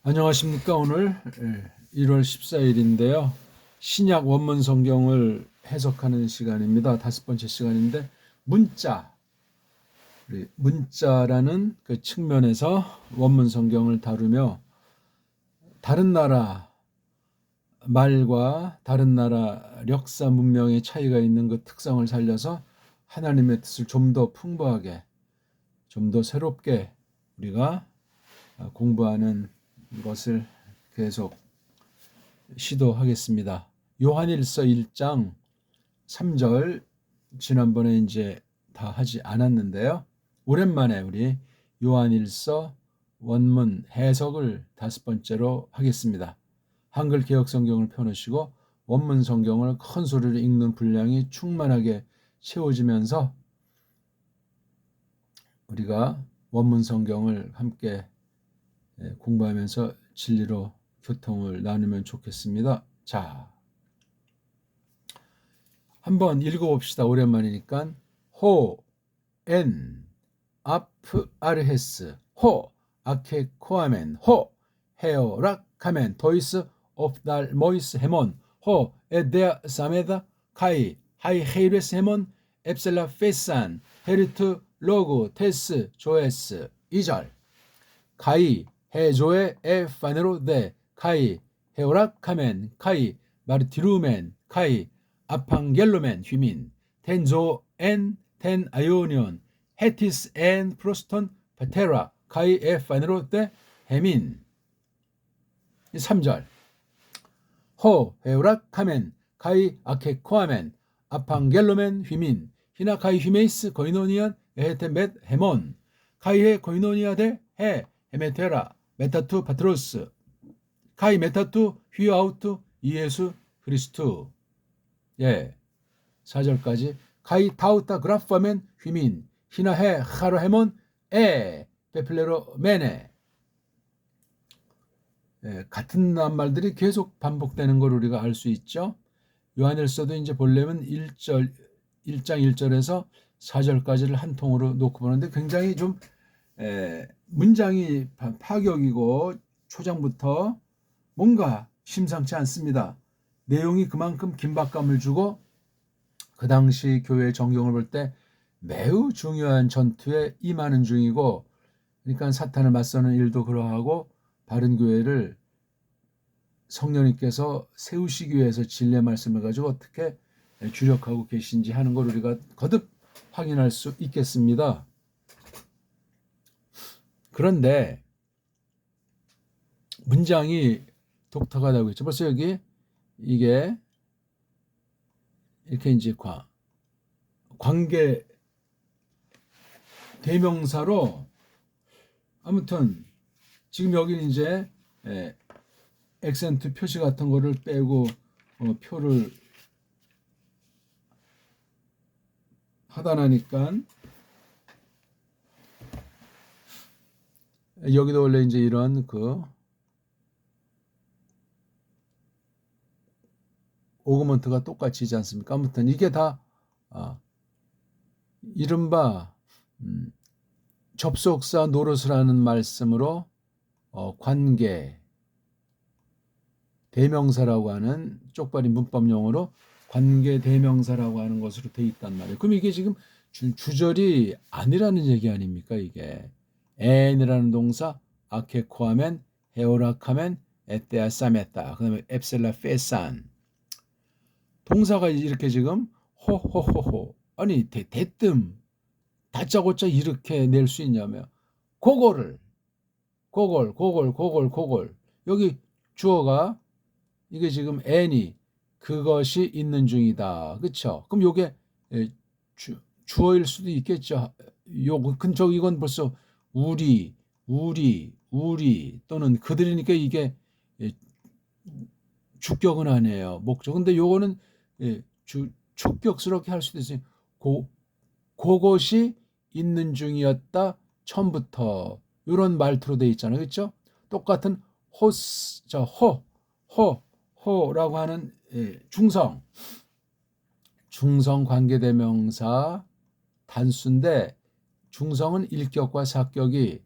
안녕하십니까. 오늘 1월 14일인데요. 신약 원문 성경을 해석하는 시간입니다. 5번째 시간인데 문자라는 그 측면에서 원문 성경을 다루며 다른 나라 말과 다른 나라 역사 문명의 차이가 있는 그 특성을 살려서 하나님의 뜻을 좀 더 풍부하게, 좀 더 새롭게 우리가 공부하는 것을 계속 시도하겠습니다. 요한일서 1장 3절 지난번에 이제 다 하지 않았는데요. 오랜만에 우리 요한일서 원문 해석을 5번째로 하겠습니다. 한글 개역 성경을 펴놓으시고 원문 성경을 큰 소리로 읽는 분량이 충만하게 채워지면서 우리가 원문 성경을 함께 공부하면서 진리로 교통을 나누면 좋겠습니다. 자, 한번 읽어봅시다. 오랜만이니까. 호, 엔, 아프, 아르헤스, 호, 아케, 코아멘, 호, 헤오락, 카멘, 토이스, 옵달, 모이스, 헤몬, 호, 에데아, 사메다, 카이, 하이, 헤이레스, 헤몬, 앱셀라, 페산, 헤르트, 로그, 테스, 조에스. 2절. 카이, 헤조에, 에, 파네로, 데, 카이, 헤오락, 카멘, 카이, 마르티루멘, 카이, 아팡겔로멘, 휘민, 텐조, 엔, 텐, 아이오니온, 헤티스, 엔, 프로스톤, 파테라, 카이, 에, 파네로, 데, 헤민. 3절. 호, 헤오락, 카멘, 카이, 아케, 코아멘, 아팡겔로멘, 휘민, 히나, 카이, 휘메이스, 거이노니안, 에헤테멧, 헤몬, 카이헤, 거이노니아데, 헤, 헤메테라, 메타투, 파트로스, 카이, 메타투, 휘아우투, 이예수, 그리스투. 예, 4절까지. 카이, 타우타, 그라파멘, 휘민, 히나헤, 하로헤몬, 에, 베플레로, 메네. 예, 같은 말들이 계속 반복되는 걸 우리가 알 수 있죠. 요한일서도 이제 보려면 1장 1절에서 4절까지를 한 통으로 놓고 보는데 굉장히 좀 문장이 파격이고 초장부터 뭔가 심상치 않습니다. 내용이 그만큼 긴박감을 주고 그 당시 교회의 정경을 볼 때 매우 중요한 전투에 임하는 중이고, 그러니까 사탄을 맞서는 일도 그러하고 바른 교회를 성령님께서 세우시기 위해서 진리의 말씀을 가지고 어떻게 주력하고 계신지 하는 걸 우리가 거듭 확인할 수 있겠습니다. 그런데 문장이 독특하다고 했죠. 벌써 여기 이게 이렇게 이제 관계 대명사로, 아무튼 지금 여기는 이제 액센트 표시 같은 거를 빼고 표를 하단하니까 여기도 원래 이제 이런 그 오그먼트가 똑같이 있지 않습니까? 아무튼 이게 다 이른바 접속사 노릇을 하는 말씀으로 관계 대명사라고 하는 쪽발이 문법 용어로 관계 대명사라고 하는 것으로 돼 있단 말이에요. 그럼 이게 지금 주절이 아니라는 얘기 아닙니까? 이게 엔이라는 동사 아케코하면 헤오라카면 에테아 사메타, 그다음에 앱셀라 페산, 동사가 이렇게 지금 호호호호, 아니 대뜸 다짜고짜 이렇게 낼 수 있냐며. 고걸 여기 주어가 이게 지금 any 그것이 있는 중이다. 그렇죠? 그럼 요게 주어일 수도 있겠죠. 근저 이건 벌써 우리 또는 그들이니까 이게 주격은 아니에요. 목적. 근데 요거는 축격스럽게 할 수도 있어요. 그것이 있는 중이었다. 처음부터 이런 말투로 돼 있잖아요. 그렇죠? 똑같은 호라고 하는 중성 관계대명사 단수인데, 중성은 일격과 사격이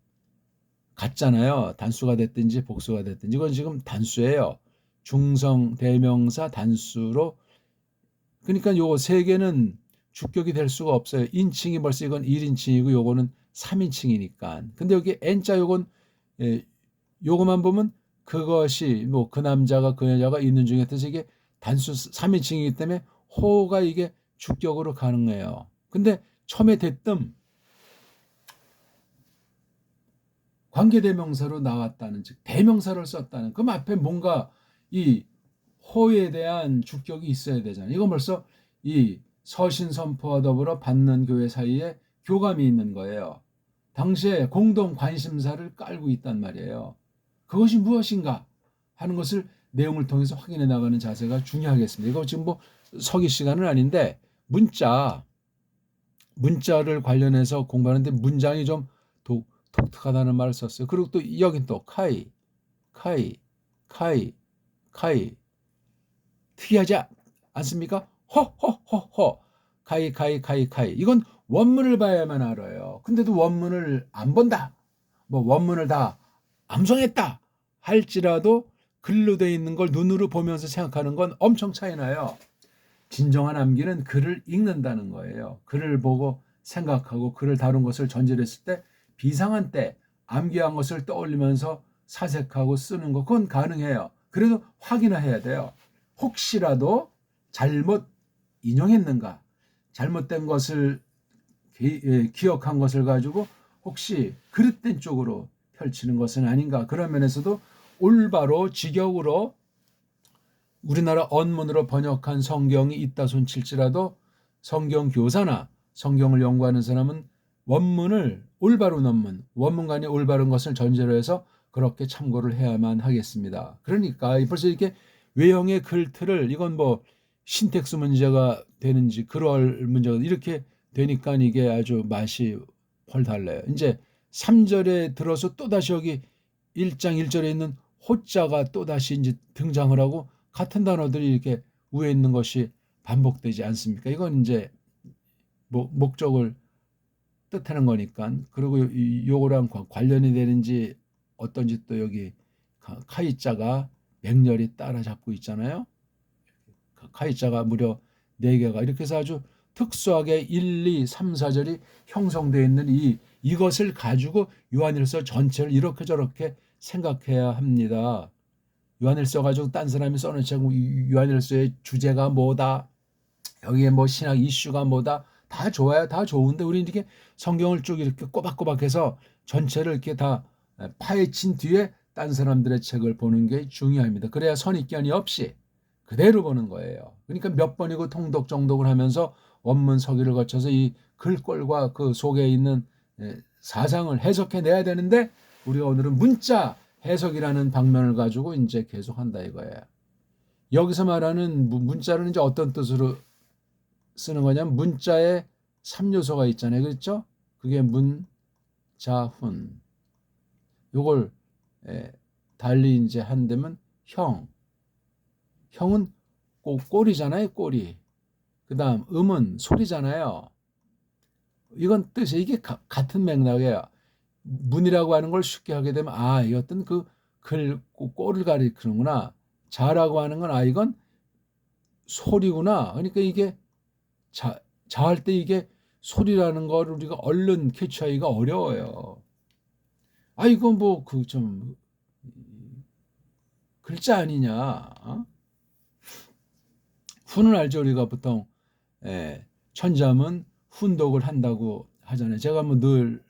같잖아요. 단수가 됐든지 복수가 됐든지. 이건 지금 단수예요. 중성 대명사 단수로. 그러니까 요 세 개는 주격이 될 수가 없어요. 인칭이 벌써 이건 1인칭이고 요거는 3인칭이니까. 근데 여기 N자 요건 요거만 보면 그것이 뭐 그 남자가 그 여자가 있는 중에 뜻이 이게 단수 3인칭이기 때문에 호가 이게 주격으로 가능해요. 근데 처음에 대뜸 관계대명사로 나왔다는, 즉 대명사를 썼다는, 그럼 앞에 뭔가 이 호에 대한 주격이 있어야 되잖아요. 이건 벌써 이 서신 선포와 더불어 받는 교회 사이에 교감이 있는 거예요. 당시에 공동 관심사를 깔고 있단 말이에요. 그것이 무엇인가 하는 것을 내용을 통해서 확인해 나가는 자세가 중요하겠습니다. 이거 지금 뭐 서기 시간은 아닌데 문자를 관련해서 공부하는데 문장이 좀 독특하다는 말을 썼어요. 그리고 또 여긴 또 카이 특이하지 않습니까? 허 카이 이건 원문을 봐야만 알아요. 근데도 원문을 안 본다, 뭐 원문을 다 암송했다 할지라도 글로 돼 있는 걸 눈으로 보면서 생각하는 건 엄청 차이 나요. 진정한 암기는 글을 읽는다는 거예요. 글을 보고 생각하고 글을 다룬 것을 전제로 했을 때 비상한 때 암기한 것을 떠올리면서 사색하고 쓰는 것, 그건 가능해요. 그래도 확인을 해야 돼요. 혹시라도 잘못 인용했는가, 잘못된 것을 기억한 것을 가지고 혹시 그릇된 쪽으로 펼치는 것은 아닌가. 그런 면에서도 올바로 직역으로 우리나라 언문으로 번역한 성경이 있다 손칠지라도 성경 교사나 성경을 연구하는 사람은 원문을 올바른 원문간에 올바른 것을 전제로 해서 그렇게 참고를 해야만 하겠습니다. 그러니까 벌써 이렇게 외형의 글틀을, 이건 뭐 신텍스 문제가 되는지 그럴 문제가 이렇게 되니까 이게 아주 맛이 훨 달라요. 이제 3절에 들어서 또다시 여기 1장 1절에 있는 호자가 또다시 이제 등장을 하고 같은 단어들이 이렇게 위에 있는 것이 반복되지 않습니까? 이건 이제 목적을 뜻하는 거니까. 그리고 요거랑 관련이 되는지 어떤지 또 여기 카이자가 맹렬히 따라잡고 있잖아요. 카이자가 무려 4개가 이렇게 해서 아주 특수하게 1, 2, 3, 4절이 형성되어 있는 이것을 가지고 요한일서 전체를 이렇게 저렇게 생각해야 합니다. 요한일서 가지고 딴 사람이 써놓지 않고 요한일서의 주제가 뭐다, 여기에 뭐 신학 이슈가 뭐다, 다 좋아요. 다 좋은데 우리 이렇게 성경을 쭉 이렇게 꼬박꼬박해서 전체를 이렇게 다 파헤친 뒤에 딴 사람들의 책을 보는 게 중요합니다. 그래야 선입견이 없이 그대로 보는 거예요. 그러니까 몇 번이고 통독 정독을 하면서 원문 서기를 거쳐서 이 글꼴과 그 속에 있는 사상을 해석해내야 되는데 우리가 오늘은 문자 해석이라는 방면을 가지고 이제 계속 한다 이거예요. 여기서 말하는 문자는 이제 어떤 뜻으로 쓰는 거냐면 문자에 3요소가 있잖아요. 그렇죠? 그게 문, 자, 훈. 요걸 달리 이제 한다면 형. 형은 꼬리잖아요. 꼬리. 그 다음 음은 소리잖아요. 이건 뜻이 이게 같은 맥락이에요. 문이라고 하는 걸 쉽게 하게 되면 이 어떤 그 꼴을 가리키는구나. 자라고 하는 건 이건 소리구나. 그러니까 이게 자할 때 이게 소리라는 걸 우리가 얼른 캐치하기가 어려워요. 이건 뭐 그 좀 글자 아니냐. 훈은 알죠. 우리가 보통 천자문 훈독을 한다고 하잖아요. 제가 뭐 늘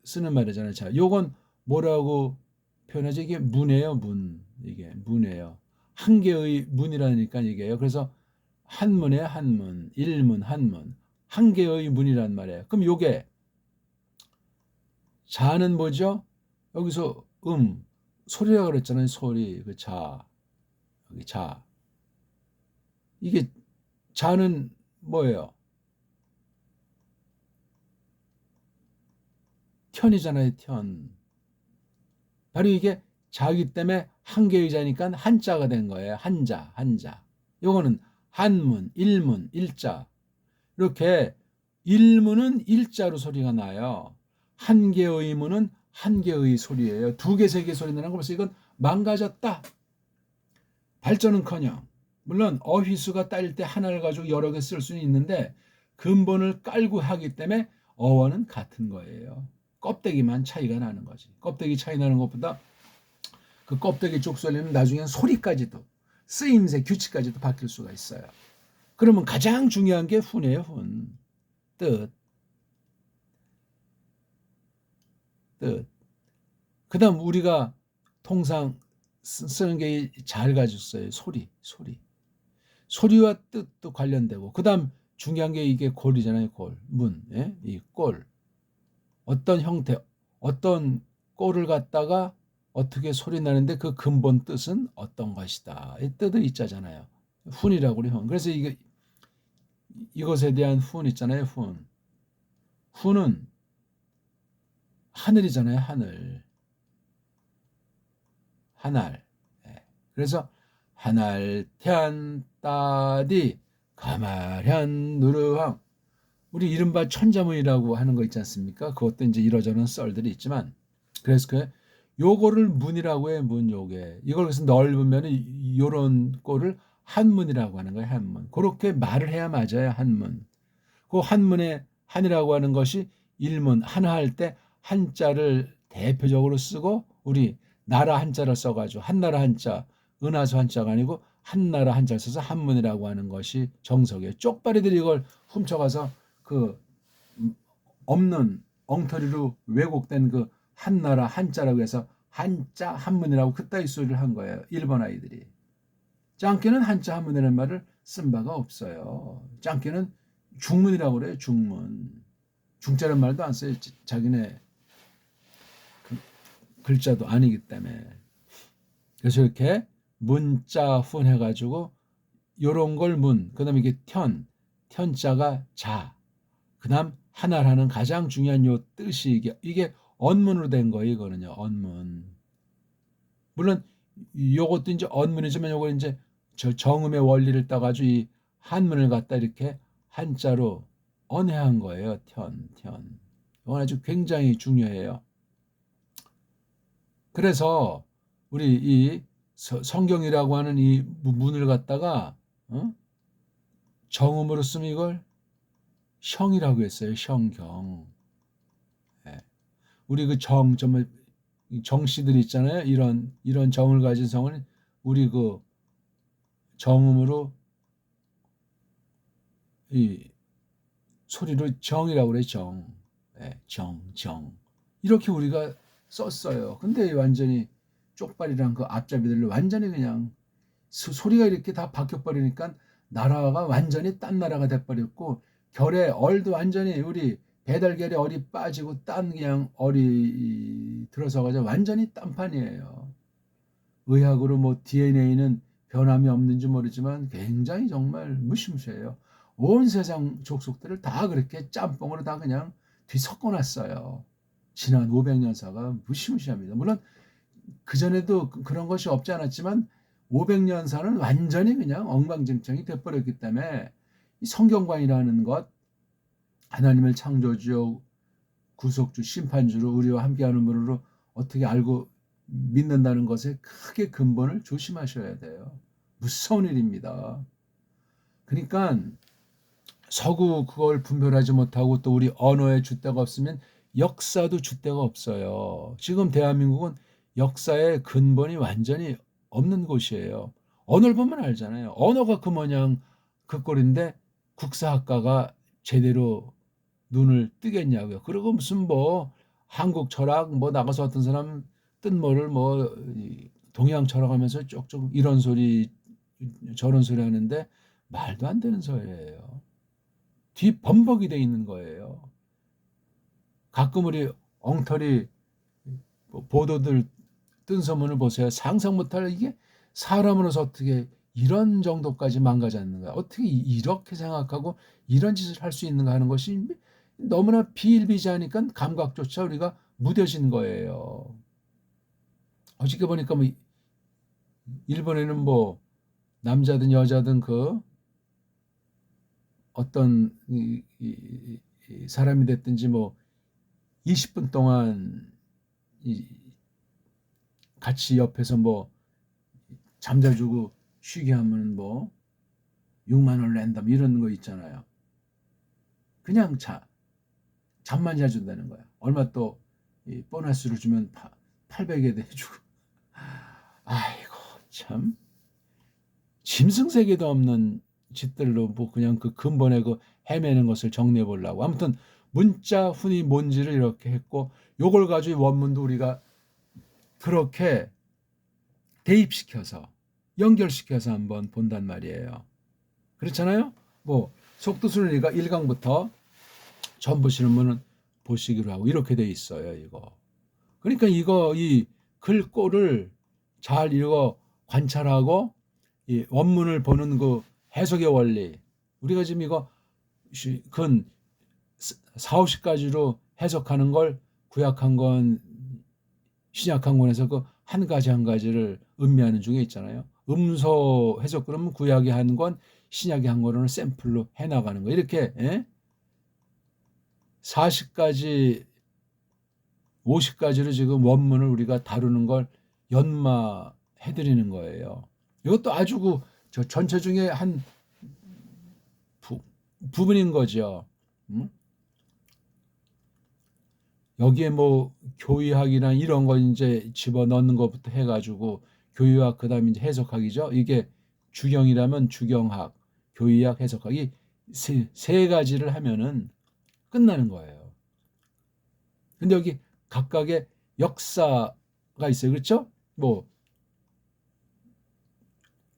쓰는 말이잖아요. 자, 요건 뭐라고 표현하지? 이게 문이에요. 문. 이게 문이에요. 한 개의 문이라니까 이게요. 그래서 한문에 한문, 일문, 한문, 한 개의 문이란 말이에요. 그럼 요게 자는 뭐죠? 여기서 소리라고 그랬잖아요. 소리, 그 자, 여기 자. 이게 자는 뭐예요? 편이잖아요. 편. 바로 이게 자기 때문에 한 개의 자니까 한자가 된 거예요. 한자. 요거는 한문, 일문, 일자. 이렇게 일문은 일자로 소리가 나요. 한 개의 문은 한 개의 소리예요. 두 개, 세 개 소리 나는 거 벌써 이건 망가졌다. 발전은커녕 물론 어휘수가 따질 때 하나를 가지고 여러 개 쓸 수는 있는데 근본을 깔고 하기 때문에 어원은 같은 거예요. 껍데기만 차이가 나는 거지. 껍데기 차이 나는 것보다 그 껍데기 쪽 썰리면 나중엔 소리까지도 쓰임새 규칙까지도 바뀔 수가 있어요. 그러면 가장 중요한 게 훈이에요. 훈. 뜻. 그 다음 우리가 통상 쓰는 게 잘 가졌어요. 소리. 소리와 뜻도 관련되고 그 다음 중요한 게 이게 골이잖아요. 골. 문. 예? 이 골. 어떤 형태, 어떤 골을 갖다가 어떻게 소리 나는데 그 근본 뜻은 어떤 것이다. 이 뜻을 있잖아요. 훈이라고 그래요. 훈. 그래서 이것에 대한 훈 있잖아요. 훈. 훈은 하늘이잖아요. 하늘. 하날. 그래서 하날 태안 따디 가마련 누르왕 우리 이른바 천자문이라고 하는 거 있지 않습니까? 그것도 이제 이러저런 썰들이 있지만 그래서 요거를 문이라고 해. 문 요게 이걸 그래서 넓으면 요런 꼴을 한문이라고 하는 거예요. 한문. 그렇게 말을 해야 맞아요. 한문. 그 한문의 한이라고 하는 것이 일문 하나 할 때 한자를 대표적으로 쓰고 우리 나라 한자를 써가지고 한나라 한자 은하수 한자가 아니고 한나라 한자를 써서 한문이라고 하는 것이 정석이에요. 쪽발이들이 이걸 훔쳐가서 그 없는 엉터리로 왜곡된 그 한나라 한자라고 해서 한자 한문이라고 그따위 소리를 한 거예요. 일본 아이들이. 짱깨는 한자 한문이라는 말을 쓴 바가 없어요. 짱깨는 중문이라고 그래요. 중문. 중자란 말도 안 써요. 자기네 글자도 아니기 때문에. 그래서 이렇게 문자 훈 해가지고 요런 걸 문, 그 다음에 이게 텐자가 자, 그 다음 하나라는 가장 중요한 요 뜻이 이게 언문으로 된 거예요. 이거는요. 언문. 물론 요것도 이제 언문이지만 요거 이제 정음의 원리를 따가지고 이 한문을 갖다 이렇게 한자로 언해한 거예요. 텐. 이건 아주 굉장히 중요해요. 그래서 우리 이 성경이라고 하는 이 문을 갖다가 정음으로 쓰면 이걸 형이라고 했어요. 형경. 예. 우리 그 정씨들 있잖아요. 이런 정을 가진 성을 우리 그 정음으로 이 소리로 정이라고 그래. 정. 예. 정. 이렇게 우리가 썼어요. 근데 완전히 쪽발이랑 그 앞잡이들로 완전히 그냥 소리가 이렇게 다 바뀌어버리니까 나라가 완전히 딴 나라가 돼버렸고 결의 얼도 완전히 우리 배달결의 얼이 빠지고 딴 그냥 얼이 들어서가지고 완전히 딴판이에요. 의학으로 뭐 DNA는 변함이 없는지 모르지만 굉장히 정말 무시무시해요. 온 세상 족속들을 다 그렇게 짬뽕으로 다 그냥 뒤섞어놨어요. 지난 500년사가 무시무시합니다. 물론 그전에도 그런 것이 없지 않았지만 500년사는 완전히 그냥 엉망진창이 돼버렸기 때문에 이 성경관이라는 것 하나님을 창조주, 구속주, 심판주로 우리와 함께하는 분으로 어떻게 알고 믿는다는 것에 크게 근본을 조심하셔야 돼요. 무서운 일입니다. 그러니까 서구 그걸 분별하지 못하고 또 우리 언어에 줏대가 없으면 역사도 줏대가 없어요. 지금 대한민국은 역사의 근본이 완전히 없는 곳이에요. 언어를 보면 알잖아요. 언어가 그 모양 그 꼴인데 국사학과가 제대로 눈을 뜨겠냐고요. 그리고 무슨 뭐 한국 철학 뭐 나가서 어떤 사람 뜬모를 뭐 동양 철학하면서 쪽쪽 이런 소리 저런 소리 하는데 말도 안 되는 소리예요. 뒤범벅이 돼 있는 거예요. 가끔 우리 엉터리 보도들 뜬 소문을 보세요. 상상 못할 이게 사람으로서 어떻게 이런 정도까지 망가졌는가. 어떻게 이렇게 생각하고 이런 짓을 할 수 있는가 하는 것이 너무나 비일비재하니까 감각조차 우리가 무뎌진 거예요. 어저께 보니까 뭐 일본에는 뭐 남자든 여자든 그 어떤 사람이 됐든지 뭐 20분 동안 같이 옆에서 뭐 잠잘 주고 쉬게 하면 뭐 6만 원 낸다 이런 거 있잖아요. 그냥 잠만 자준다는 거야. 얼마 또 보너스를 주면 800에 대주고. 아이고 참 짐승세계도 없는 짓들로 뭐 그냥 그 근본에 그 헤매는 것을 정리해 보려고. 아무튼 문자 훈이 뭔지를 이렇게 했고, 요걸 가지고 원문도 우리가 그렇게 대입시켜서 연결시켜서 한번 본단 말이에요. 그렇잖아요. 뭐 속도순으니까 1강부터 처음 보시는 분은 보시기로 하고 이렇게 돼 있어요. 이거 그러니까 이 글꼴을 잘 읽어 관찰하고 이 원문을 보는 그 해석의 원리, 우리가 지금 이거 근 4, 50가지로 해석하는 걸 구약한 건 신약한 권에서 그 한 가지 한 가지를 음미하는 중에 있잖아요. 음소 해석 그러면 구약이 한 권, 신약이 한 권을 샘플로 해나가는 거. 이렇게 40가지, 50가지로 지금 원문을 우리가 다루는 걸 연마해드리는 거예요. 이것도 아주 저 전체 중에 한 부분인 거죠. 여기에 뭐 교의학이나 이런 거 이제 집어넣는 것부터 해가지고 교의학 그다음에 이제 해석학이죠. 이게 주경이라면 주경학, 교의학, 해석학이 세 가지를 하면은 끝나는 거예요. 근데 여기 각각의 역사가 있어요. 그렇죠? 뭐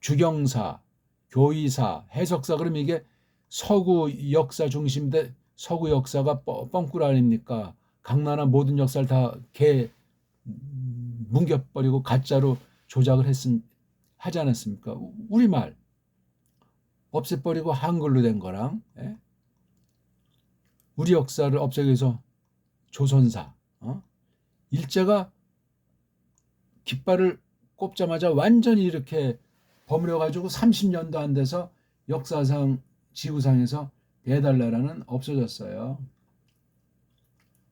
주경사, 교의사, 해석사 그러면 이게 서구 역사 중심인데 서구 역사가 뻥꿀 아닙니까? 강나라 모든 역사를 다 뭉겨버리고 가짜로 조작을 하지 않았습니까? 우리말 없애버리고 한글로 된 거랑 우리 역사를 없애기 위해서 조선사 일제가 깃발을 꼽자마자 완전히 이렇게 버무려가지고 30년도 안 돼서 역사상 지구상에서 배달나라는 없어졌어요.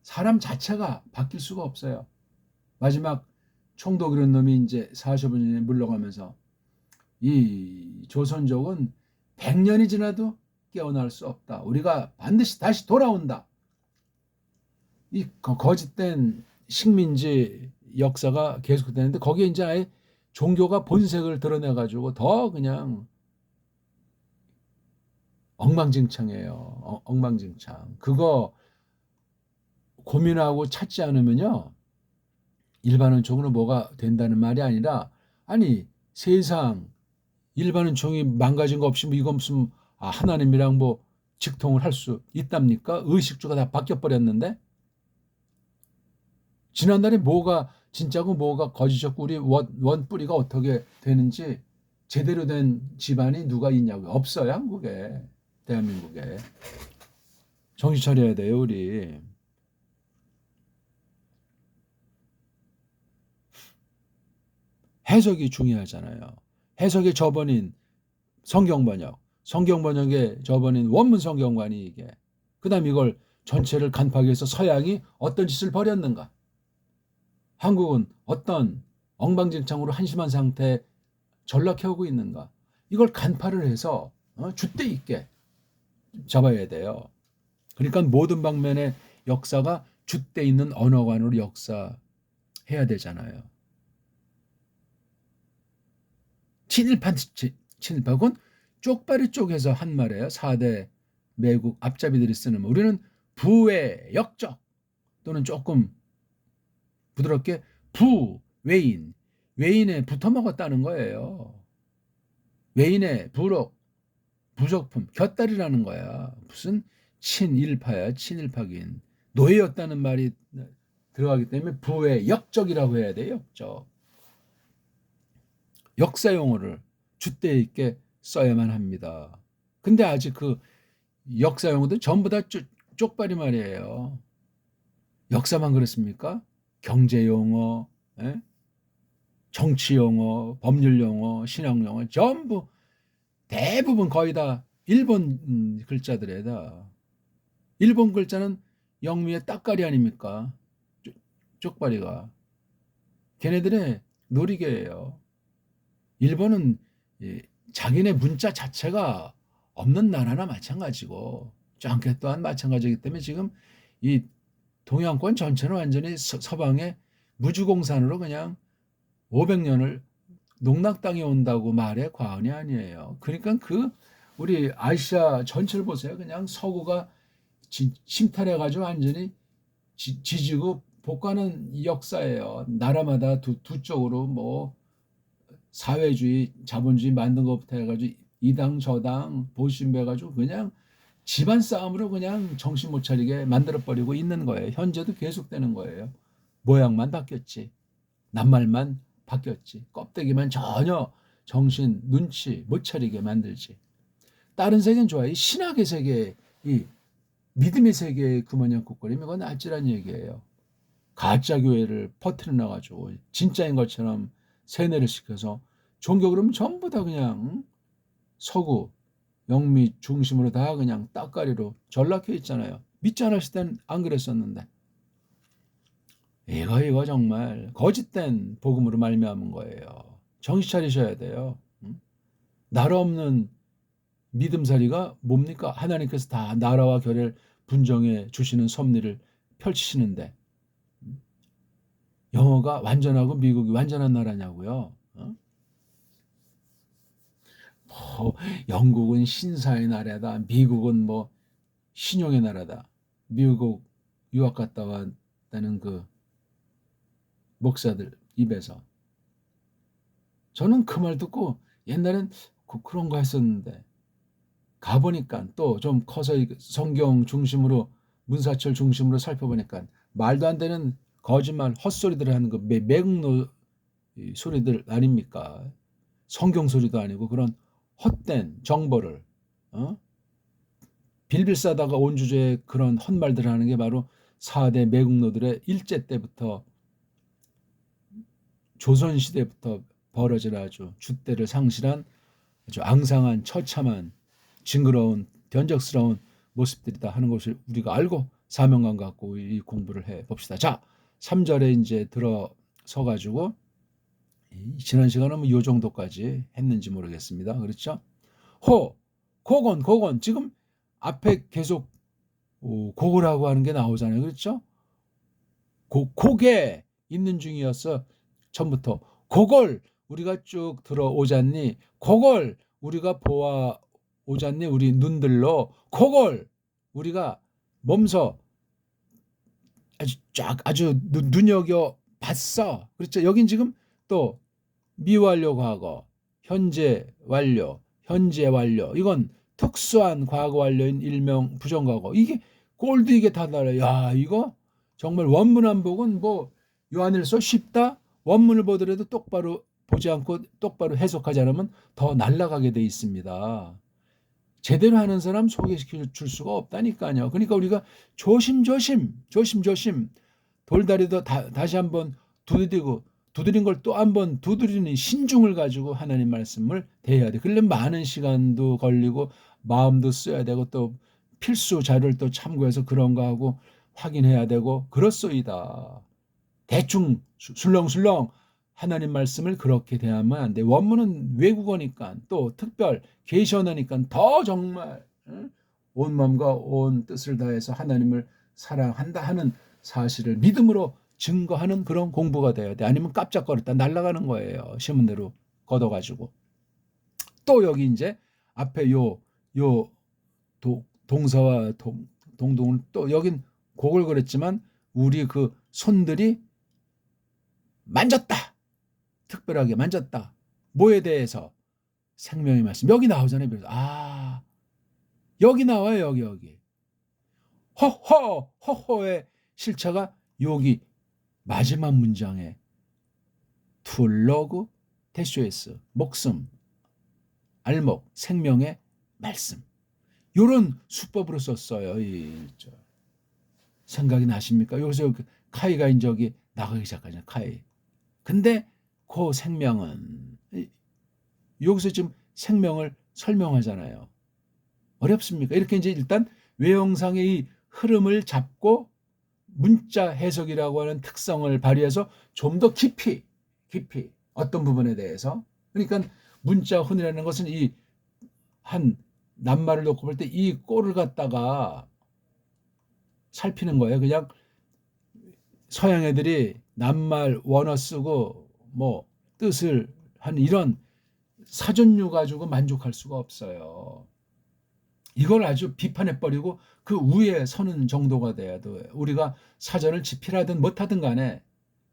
사람 자체가 바뀔 수가 없어요. 마지막 총독 이런 놈이 이제 45년에 물러가면서 이 조선족은 100년이 지나도 깨어날 수 없다. 우리가 반드시 다시 돌아온다. 이 거짓된 식민지 역사가 계속되는데 거기에 이제 아예 종교가 본색을 드러내가지고 더 그냥 엉망진창이에요. 엉망진창. 그거 고민하고 찾지 않으면요. 일반은총으로 뭐가 된다는 말이 아니라 아니 세상 일반은총이 망가진 거 없이 뭐 이거 무슨 하나님이랑 뭐 직통을 할 수 있답니까? 의식주가 다 바뀌어버렸는데 지난달에 뭐가 진짜고 뭐가 거짓이었고 우리 원 뿌리가 어떻게 되는지 제대로 된 집안이 누가 있냐고요. 없어요. 한국에. 대한민국에. 정신 차려야 돼요. 우리. 해석이 중요하잖아요. 해석의 저번인 성경 번역. 성경 번역의 저번인 원문 성경관이 이게. 그 다음 이걸 전체를 간파하기 위해서 서양이 어떤 짓을 벌였는가. 한국은 어떤 엉망진창으로 한심한 상태에 전락해오고 있는가. 이걸 간파를 해서 줏대 있게 잡아야 돼요. 그러니까 모든 방면의 역사가 줏대 있는 언어관으로 역사해야 되잖아요. 친일파군 쪽발이 쪽에서 한 말이에요. 4대 매국 앞잡이들이 쓰는 말. 우리는 부외 역적 또는 조금 부드럽게 부외인, 외인에 붙어먹었다는 거예요. 외인의 부록, 부적품, 곁다리라는 거야. 무슨 친일파야, 친일파긴. 노예였다는 말이 들어가기 때문에 부외 역적이라고 해야 돼요. 역적. 역사 용어를 줏대 있게 써야만 합니다. 근데 아직 그 역사 용어들 전부 다 쪽발이 말이에요. 역사만 그렇습니까? 경제 용어, 정치 용어, 법률 용어, 신앙 용어 전부 대부분 거의 다 일본 글자들에다. 일본 글자는 영미의 따까리 아닙니까? 쪽발이가. 걔네들의 놀이개예요. 일본은 자기네 문자 자체가 없는 나라나 마찬가지고 짱깨 또한 마찬가지이기 때문에 지금 이 동양권 전체는 완전히 서방의 무주공산으로 그냥 500년을 농락당해 온다고 말해 과언이 아니에요. 그러니까 우리 아시아 전체를 보세요. 그냥 서구가 침탈해가지고 완전히 지지고 복가는 역사예요. 나라마다 두 쪽으로 뭐 사회주의, 자본주의 만든 것부터 해가지고 이당 저당 보신배가지고 그냥 집안 싸움으로 그냥 정신 못 차리게 만들어버리고 있는 거예요. 현재도 계속되는 거예요. 모양만 바뀌었지. 낱말만 바뀌었지. 껍데기만 전혀 정신, 눈치 못 차리게 만들지. 다른 세계는 좋아요. 이 신학의 세계, 이 믿음의 세계에 그만냥국거리면 그건 아찔한 얘기예요. 가짜 교회를 퍼뜨려 놔가지고 진짜인 것처럼 세뇌를 시켜서 종교 그러면 전부 다 그냥 서구 영미 중심으로 다 그냥 따까리로 전락해 있잖아요. 믿지 않았을 땐 안 그랬었는데 이거 정말 거짓된 복음으로 말미암은 거예요. 정신 차리셔야 돼요. 나라 없는 믿음살이가 뭡니까? 하나님께서 다 나라와 결을 분정해 주시는 섭리를 펼치시는데 영어가 완전하고 미국이 완전한 나라냐고요. 뭐 영국은 신사의 나라다. 미국은 뭐 신용의 나라다. 미국 유학 갔다 왔다는 그 목사들 입에서 저는 그 말 듣고 옛날엔 그런 거 했었는데 가보니까 또 좀 커서 성경 중심으로 문사철 중심으로 살펴보니까 말도 안 되는 거짓말 헛소리들을 하는 거 매국노 소리들 아닙니까? 성경 소리도 아니고 그런 헛된 정보를 빌빌 싸다가 온 주제에 그런 헛말들을 하는 게 바로 4대 매국노들의 일제 때부터 조선시대부터 벌어질 아주 줏대를 상실한 아주 앙상한 처참한 징그러운 변적스러운 모습들이다 하는 것을 우리가 알고 사명감 갖고 이 공부를 해 봅시다. 자, 3절에 이제 들어서 가지고 지난 시간은 뭐 요 정도까지 했는지 모르겠습니다. 그렇죠? 고건 지금 앞에 계속 고고라고 하는 게 나오잖아요. 그렇죠? 고개 있는 중이어서 처음부터 고걸 우리가 쭉 들어오잖니 고걸 우리가 보아 오잖니 우리 눈들로 그걸 우리가 몸서 아주 눈여겨 봤어. 그렇죠? 여긴 지금 또 미완료 과거, 현재 완료, 현재 완료. 이건 특수한 과거 완료인 일명 부정 과거. 이게 꼴도 이게 다 달라요. 야, 이거 정말 원문 안 보고는 뭐 요한일서 쉽다. 원문을 보더라도 똑바로 보지 않고 똑바로 해석하지 않으면 더 날아가게 돼 있습니다. 제대로 하는 사람 소개시켜 줄 수가 없다니까요. 그러니까 우리가 조심조심 돌다리도 다시 한번 두드린 걸 또 한번 두드리는 신중을 가지고 하나님 말씀을 대해야 돼. 그러려면 많은 시간도 걸리고 마음도 써야 되고 또 필수 자료를 또 참고해서 그런 거 하고 확인해야 되고 그렇소이다. 대충 술렁술렁 하나님 말씀을 그렇게 대하면 안 돼. 원문은 외국어니까 또 특별 계시언어니까 더 정말 온 마음과 온 뜻을 다해서 하나님을 사랑한다 하는 사실을 믿음으로 증거하는 그런 공부가 돼야 돼. 아니면 깜짝거렸다 날아가는 거예요. 신문대로 걷어가지고. 또 여기 이제 앞에 요 동사와 동동은 또 여긴 곡을 그랬지만 우리 그 손들이 만졌다. 특별하게 만졌다. 뭐에 대해서? 생명의 말씀. 여기 나오잖아요. 여기 나와요. 여기. 허허의 실체가 여기 마지막 문장에 툴로그 테쇼에스 목숨 알목 생명의 말씀. 요런 수법으로 썼어요. 생각이 나십니까? 여기서 카이가 저기 나가기 시작하잖아요. 카이. 근데 그 생명은 여기서 지금 생명을 설명하잖아요. 어렵습니까? 이렇게 이제 일단 외형상의 이 흐름을 잡고 문자 해석이라고 하는 특성을 발휘해서 좀 더 깊이 깊이 어떤 부분에 대해서. 그러니까 문자 혼이라는 것은 이 한 낱말을 놓고 볼 때 이 꼴을 갖다가 살피는 거예요. 그냥 서양 애들이 낱말 원어 쓰고 뭐 뜻을 한 이런 사전류 가지고 만족할 수가 없어요. 이걸 아주 비판해버리고 그 위에 서는 정도가 돼야 돼. 우리가 사전을 집필하든 못하든 간에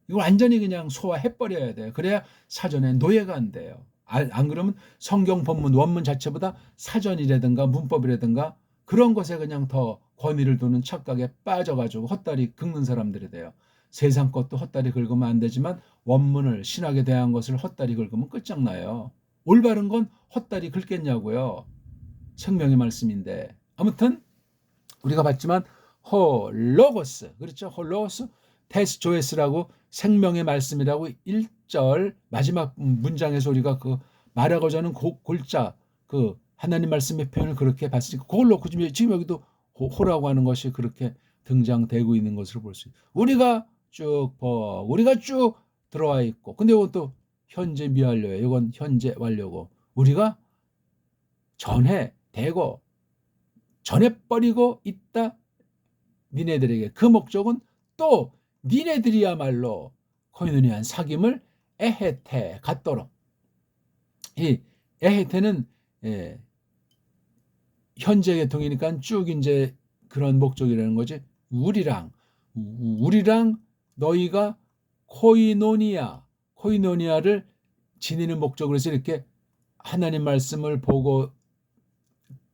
이걸 완전히 그냥 소화해버려야 돼요. 그래야 사전에 노예가 안 돼요. 안 그러면 성경 본문 원문 자체보다 사전이라든가 문법이라든가 그런 것에 그냥 더 권위를 두는 착각에 빠져가지고 헛다리 긁는 사람들이 돼요. 세상 것도 헛다리 긁으면 안 되지만 원문을 신학에 대한 것을 헛다리 긁으면 끝장나요. 올바른 건 헛다리 긁겠냐고요. 생명의 말씀인데. 아무튼 우리가 봤지만 홀로고스, 그렇죠? 홀로고스 테스조에스라고 생명의 말씀이라고 1절 마지막 문장에서 우리가 그 말하고자 하는 골자 그 하나님 말씀의 표현을 그렇게 봤으니까 그걸 놓고 지금 여기도 호라고 하는 것이 그렇게 등장되고 있는 것으로 볼 수 있어요. 우리가 쭉 들어와 있고, 근데 이것도 현재 미완료예요. 이건 현재 완료고, 우리가 전해 대고 전해버리고 있다. 니네들에게 그 목적은 또 니네들이야말로 코이노니안 사귐을 에헤테 갖도록. 이 에헤테는 현재 계통이니까 쭉 이제 그런 목적이라는 거지. 우리랑 너희가 코이노니아를 지니는 목적으로 해서 이렇게 하나님 말씀을 보고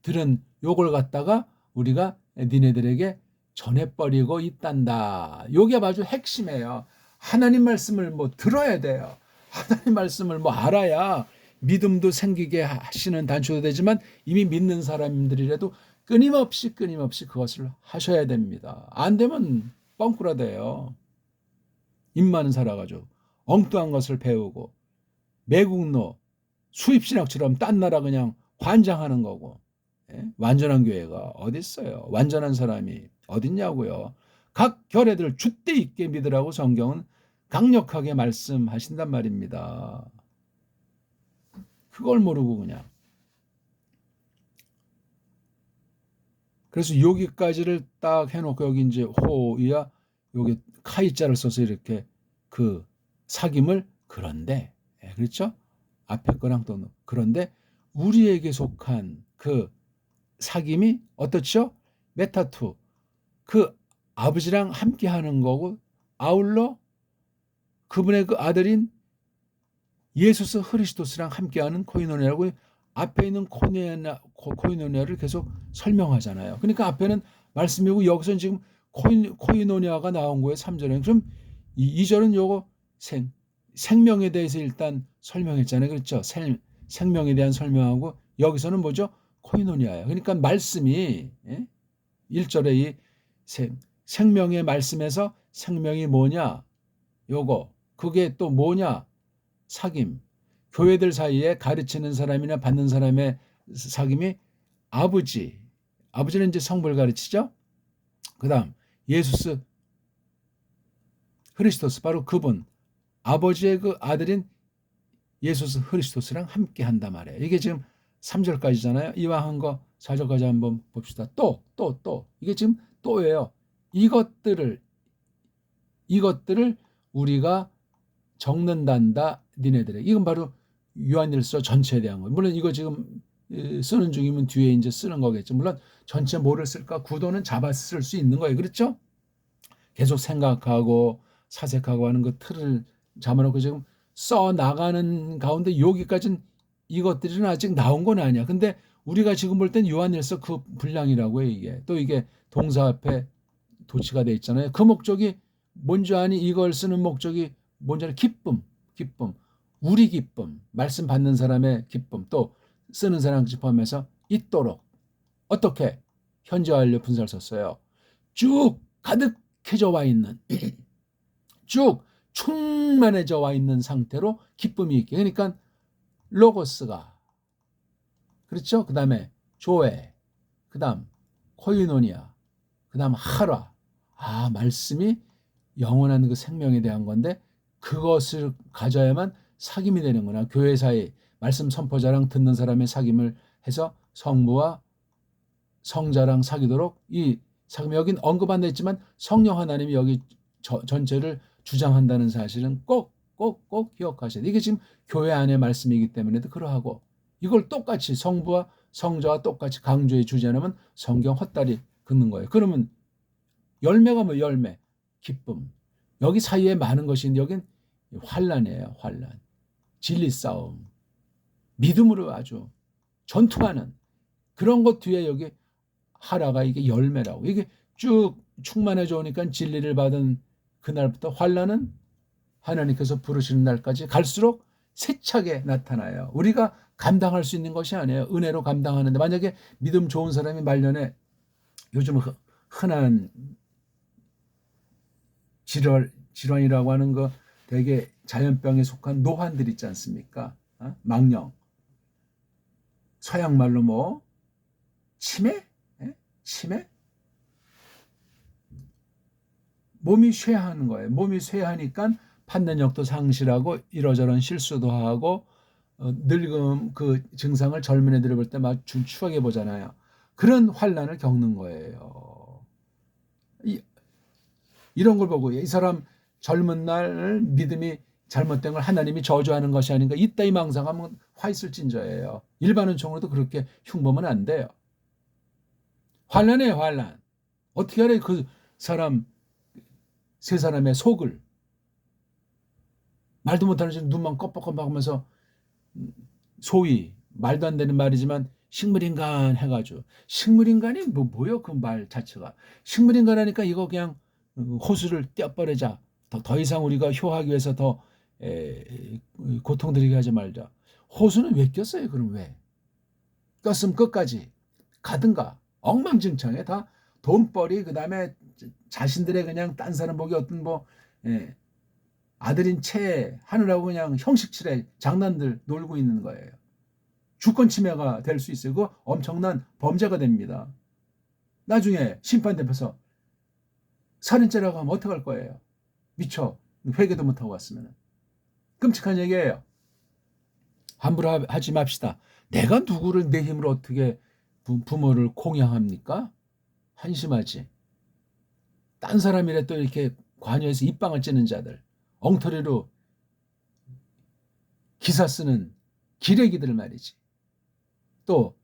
들은 요걸 갖다가 우리가 니네들에게 전해버리고 있단다. 요게 아주 핵심이에요. 하나님 말씀을 뭐 들어야 돼요. 하나님 말씀을 뭐 알아야 믿음도 생기게 하시는 단초도 되지만 이미 믿는 사람들이라도 끊임없이 그것을 하셔야 됩니다. 안 되면 뻥꾸라 돼요. 입만 살아가지고 엉뚱한 것을 배우고 매국노 수입신학처럼 딴 나라 그냥 환장하는 거고. 완전한 교회가 어디 있어요? 완전한 사람이 어딨냐고요. 각 결애들 줏대 있게 믿으라고 성경은 강력하게 말씀하신단 말입니다. 그걸 모르고 그냥. 그래서 여기까지를 딱 해놓고 여기 이제 호이야 여기 카이자를 써서 이렇게 그 사귐을 그런데 그렇죠? 앞에 거랑 또 그런데 우리에게 속한 그 사귐이 어떻죠? 메타투 그 아버지랑 함께 하는 거고 아울러 그분의 그 아들인 예수스 흐리스도스랑 함께하는 코이노니아라고 앞에 있는 코이노니아를 계속 설명하잖아요. 그러니까 앞에는 말씀이고 여기서는 지금 코이노니아가 나온 거예요. 3절에. 그럼 2절은 요거 생명에 대해서 일단 설명했잖아요. 그렇죠? 생명에 대한 설명하고 여기서는 뭐죠? 코이노니아예요. 그러니까 말씀이 1절에 이 생명의 말씀에서 생명이 뭐냐? 요거 그게 또 뭐냐? 사귐. 교회들 사이에 가르치는 사람이나 받는 사람의 사귐이 아버지는 이제 성부를 가르치죠. 그다음 예수스 흐리스토스 바로 그분 아버지의 그 아들인 예수스 흐리스토스랑 함께 한단 말이에요. 이게 지금 3절까지잖아요. 이왕 한 거 4절까지 한번 봅시다. 또 이게 지금 또예요. 이것들을 우리가 적는단다 니네들에게. 이건 바로 요한일서 전체에 대한 거예요. 물론 이거 지금 쓰는 중이면 뒤에 이제 쓰는 거겠죠. 물론 전체 뭐를 쓸까 구도는 잡아 쓸 수 있는 거예요. 그렇죠? 계속 생각하고 사색하고 하는 그 틀을 잡아놓고 지금 써 나가는 가운데 여기까지는 이것들은 아직 나온 건 아니야. 근데 우리가 지금 볼 땐 요한일서 그 분량이라고 해요. 이게 또 이게 동사 앞에 도치가 돼 있잖아요. 그 목적이 뭔지 아니? 이걸 쓰는 목적이 뭔지 아니? 기쁨 우리 기쁨 말씀 받는 사람의 기쁨 또 쓰는 사람 포함해서 있도록 어떻게 현재 완료 분사를 썼어요. 쭉 가득해져 와 있는 쭉 충만해져 와 있는 상태로 기쁨이 있게. 그러니까 로고스가 그렇죠. 그 다음에 조에 그 다음 코이노니아 그 다음 하라 말씀이 영원한 그 생명에 대한 건데 그것을 가져야만 사귐이 되는구나. 교회 사이 말씀 선포자랑 듣는 사람의 사귐을 해서 성부와 성자랑 사귀도록 이 사귐이 여긴 언급 안 됐지만 성령 하나님이 여기 전체를 주장한다는 사실은 꼭 기억하셔야 돼요. 이게 지금 교회 안의 말씀이기 때문에도 그러하고 이걸 똑같이 성부와 성자와 똑같이 강조해 주지 않으면 성경 헛다리 긋는 거예요. 그러면 열매가 뭐 열매, 기쁨. 여기 사이에 많은 것이 있는데 여긴 환란이에요. 환란. 진리 싸움. 믿음으로 아주 전투하는 그런 것 뒤에 여기 하라가 이게 열매라고. 이게 쭉 충만해져 오니까 진리를 받은 그날부터 환란은 하나님께서 부르시는 날까지 갈수록 세차게 나타나요. 우리가 감당할 수 있는 것이 아니에요. 은혜로 감당하는데 만약에 믿음 좋은 사람이 말년에 요즘 흔한 질환이라고 하는 거 되게 자연병에 속한 노환들 있지 않습니까? 망령. 서양 말로 뭐 치매? 치매? 몸이 쇠하는 거예요. 몸이 쇠하니까 판단력도 상실하고 이러저런 실수도 하고 늙음 그 증상을 젊은 애들을 볼 때 막 추억해 보잖아요. 그런 환난을 겪는 거예요. 이런 걸 보고 이 사람 젊은 날 믿음이 잘못된 걸 하나님이 저주하는 것이 아닌가 이따위 망상하면 화 있을진저예요. 일반 은총으로도 그렇게 흉보면 안 돼요. 환난이에요. 환난. 어떻게 알아요? 그 사람 세 사람의 속을 말도 못하는 지금 눈만 껌뻑껌뻑하면서 소위 말도 안 되는 말이지만 식물인간 해가지고 식물인간이 뭐요? 그 말 자체가 식물인간 하니까 이거 그냥 호수를 떼어버리자. 더 이상 우리가 효하기 위해서 더 고통드리게 하지 말자. 호수는 왜 꼈어요? 그럼 왜? 꼈으면 끝까지 가든가. 엉망진창에 다 돈벌이 그다음에 자신들의 그냥 딴 사람 보기 어떤 뭐 아들인 채 하느라고 그냥 형식칠에 장난들 놀고 있는 거예요. 주권 침해가 될 수 있어요. 그거 엄청난 범죄가 됩니다. 나중에 심판대표서 살인죄라고 하면 어떡할 거예요? 미쳐. 회개도 못하고 왔으면. 끔찍한 얘기예요. 함부로 하지 맙시다. 내가 누구를 내 힘으로 어떻게 부모를 공양합니까? 한심하지. 딴 사람이래 또 이렇게 관여해서 입방을 찌는 자들. 엉터리로 기사 쓰는 기레기들 말이지. 또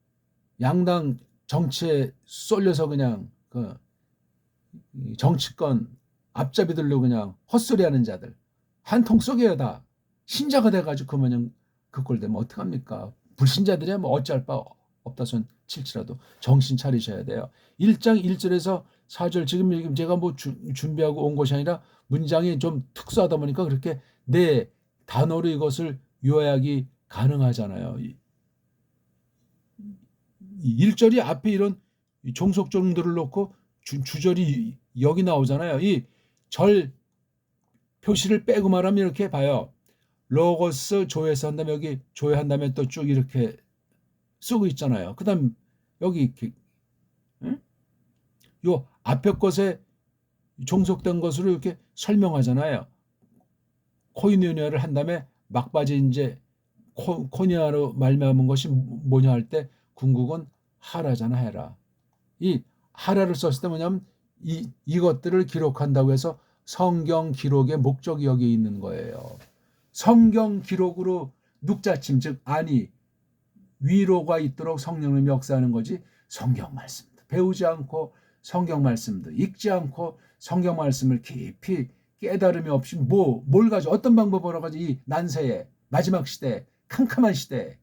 양당 정치에 쏠려서 그냥 그 정치권 앞잡이들로 그냥 헛소리하는 자들 한 통 쏘게요 다. 신자가 돼가지고 그러면 그 꼴 되면 어떡합니까? 불신자들이야 뭐 어찌할 바 없다 손 칠지라도 정신 차리셔야 돼요. 1장 1절에서 4절 지금 제가 뭐 준비하고 온 것이 아니라 문장이 좀 특수하다 보니까 그렇게 내 단어로 이것을 요약이 가능하잖아요. 1절이 앞에 이런 종속종들을 놓고 주절이 여기 나오잖아요. 이 절 표시를 빼고 말하면 이렇게 봐요. 로고스 조회서 한다면 여기 조회한 다음에 또 쭉 이렇게 쓰고 있잖아요. 그 다음 여기 이렇게 요 앞에 것에 종속된 것으로 이렇게 설명하잖아요. 코이노니아를 한 다음에 막바지 이제 코니아로 말미암은 것이 뭐냐 할 때 궁극은 하라잖아. 해라. 이 하라를 썼을 때 뭐냐면 이것들을 기록한다고 해서 성경 기록의 목적이 여기 있는 거예요. 성경 기록으로 눅자침 즉 아니 위로가 있도록 성령님이 역사하는 거지 성경 말씀도 배우지 않고 성경 말씀도 읽지 않고 성경 말씀을 깊이 깨달음이 없이 뭘 가지고 어떤 방법으로 가지고 이 난세에 마지막 시대 캄캄한 시대